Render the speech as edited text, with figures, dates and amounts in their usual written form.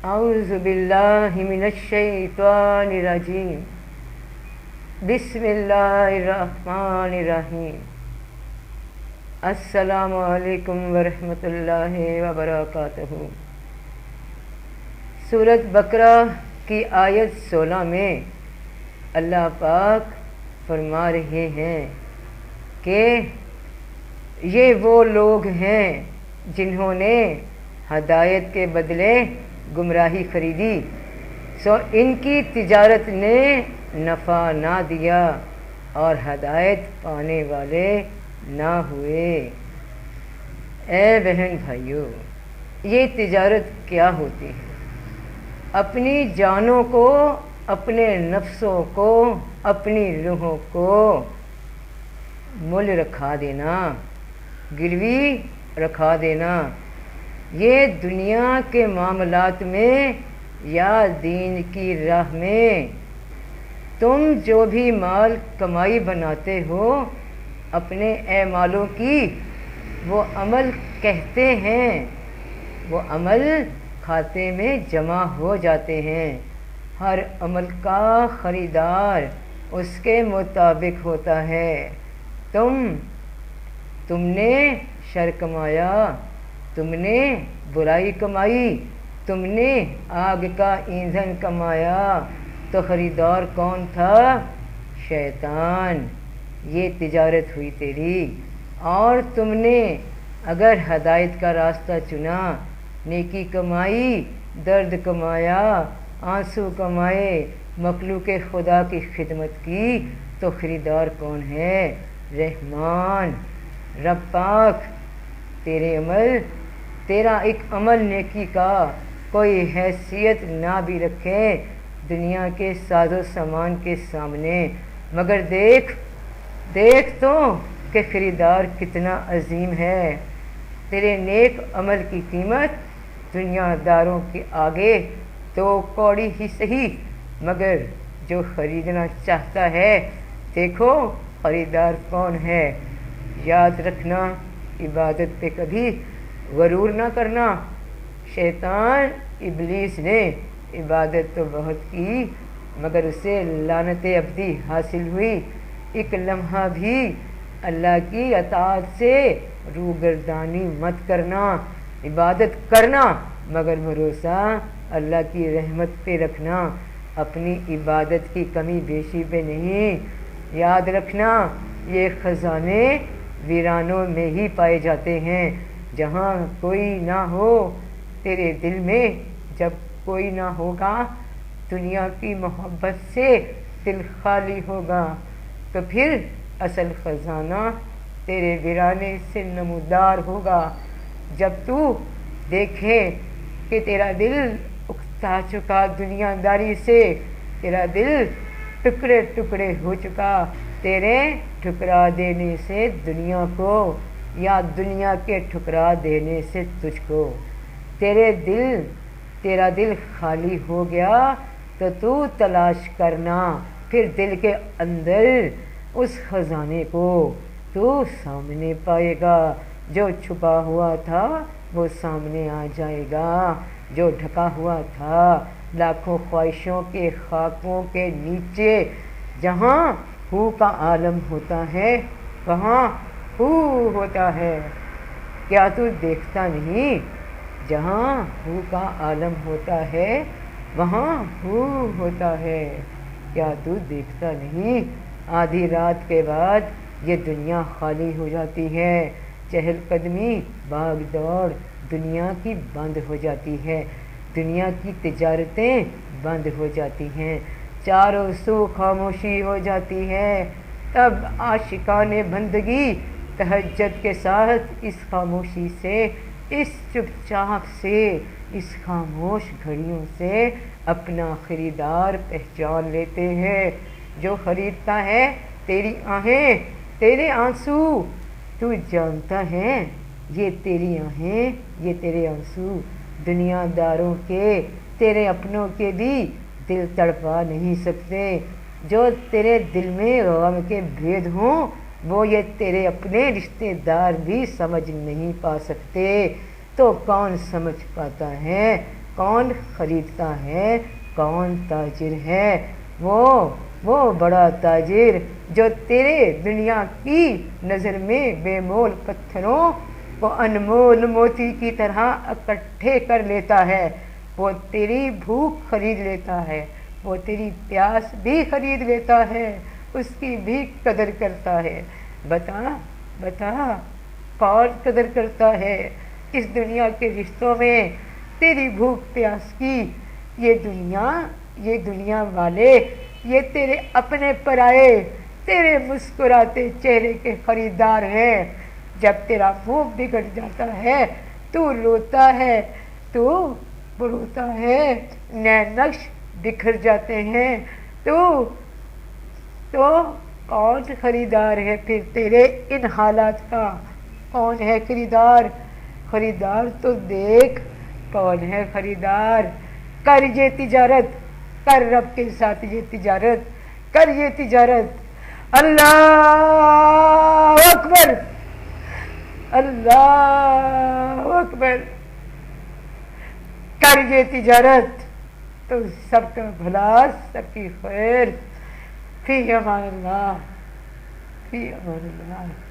अऊज़ु बिल्लाहि मिनश्शैतानिर्रजीम। बिस्मिल्लाहिर्रहमानिर्रहीम। अस्सलामु अलैकुम वरहमतुल्लाहि वबरकातुहू। सूरत बकरा की आयत 16 में अल्लाह पाक फरमा रहे हैं कि ये वो लोग हैं जिन्होंने हदायत के बदले गुमराही खरीदी, सो इनकी तिजारत ने नफ़ा ना दिया और हदायत पाने वाले ना हुए। ए बहन भाइयों, ये तिजारत क्या होती है? अपनी जानों को, अपने नफ्सों को, अपनी रूहों को मुल रखा देना, गिरवी रखा देना। ये दुनिया के मामलात में या दीन की राह में तुम जो भी माल कमाई बनाते हो, अपने ऐमालों की वो अमल कहते हैं, वो अमल खाते में जमा हो जाते हैं। हर अमल का ख़रीदार उसके मुताबिक होता है। तुमने शर कमाया, तुमने बुराई कमाई, तुमने आग का ईंधन कमाया, तो ख़रीदार कौन था? शैतान। ये तिजारत हुई तेरी। और तुमने अगर हदायत का रास्ता चुना, नेकी कमाई, दर्द कमाया, आंसू कमाए, मखलूक खुदा की खिदमत की, तो ख़रीदार कौन है? रहमान, रब पाक। तेरा एक अमल नेकी का कोई हैसियत ना भी रखे दुनिया के साजो सामान के सामने, मगर देख तो कि ख़रीदार कितना अजीम है। तेरे नेक अमल की कीमत दुनियादारों के आगे तो कौड़ी ही सही, मगर जो ख़रीदना चाहता है, देखो ख़रीदार कौन है। याद रखना, इबादत पे कभी गरूर ना करना। शैतान इब्लीस ने इबादत तो बहुत की, मगर उसे लानत अब्दी हासिल हुई। एक लम्हा भी अल्लाह की अताअत से रूगर्दानी मत करना। इबादत करना, मगर भरोसा अल्लाह की रहमत पे रखना, अपनी इबादत की कमी बेशी पे नहीं। याद रखना, ये ख़जाने वीरानों में ही पाए जाते हैं, जहाँ कोई ना हो। तेरे दिल में जब कोई ना होगा, दुनिया की मोहब्बत से दिल खाली होगा, तो फिर असल ख़जाना तेरे वीराने से नमूदार होगा। जब तू देखे कि तेरा दिल उकता चुका दुनियादारी से, तेरा दिल टुकड़े टुकड़े हो चुका तेरे ठुकरा देने से दुनिया को, या दुनिया के ठुकरा देने से तुझको, तेरा दिल खाली हो गया, तो तू तलाश करना फिर दिल के अंदर उस ख़जाने को तू सामने पाएगा। जो छुपा हुआ था वो सामने आ जाएगा, जो ढका हुआ था लाखों ख्वाहिशों के खाकों के नीचे। जहाँ हू का आलम होता है, वहाँ हू होता है। क्या तू देखता नहीं? जहाँ हू का आलम होता है, वहाँ हू होता है। क्या तू देखता नहीं? आधी रात के बाद ये दुनिया खाली हो जाती है। चहलकदमी, भाग दौड़ दुनिया की बंद हो जाती है, दुनिया की तिजारतें बंद हो जाती हैं, चारों सू खामोशी हो जाती है। तब आशिकाने बंदगी तहज्जुद के साथ इस खामोशी से, इस चुपचाप से, इस खामोश घड़ियों से अपना ख़रीदार पहचान लेते हैं। जो ख़रीदता है तेरी आहें, तेरे आंसू। तू जानता है ये तेरी आहें, ये तेरे आंसू दुनियादारों के, तेरे अपनों के भी दिल तड़पा नहीं सकते। जो तेरे दिल में गम के भेद हों, वो ये तेरे अपने रिश्तेदार भी समझ नहीं पा सकते। तो कौन समझ पाता है کون خریدتا ہے، کون تاجر ہے؟ وہ بڑا تاجر جو تیرے دنیا کی نظر میں بے مول پتھروں کو انمول موتی کی طرح اکٹھے کر لیتا ہے۔ وہ تیری بھوک خرید لیتا ہے، وہ تیری پیاس بھی خرید لیتا ہے، اس کی بھی قدر کرتا ہے۔ بتا کون قدر کرتا ہے اس دنیا کے رشتوں میں تیری بھوک پیاس کی؟ یہ دنیا والے، یہ تیرے اپنے پرائے، تیرے مسکراتے چہرے کے خریدار ہیں۔ جب تیرا منہ بگڑ جاتا ہے تو روتا ہے، نئے نقش بکھر جاتے ہیں تو کون خریدار ہے پھر تیرے ان حالات کا؟ کون ہے خریدار تو دیکھ کون ہے خریدار۔ کر یہ تجارت، کر رب کے ساتھ یہ تجارت، کر یہ تجارت۔ اللہ اکبر، اللہ اکبر۔ کر یہ تجارت تو سب کا بھلا، سب کی خیر۔ فی امان اللہ، فی امان اللہ۔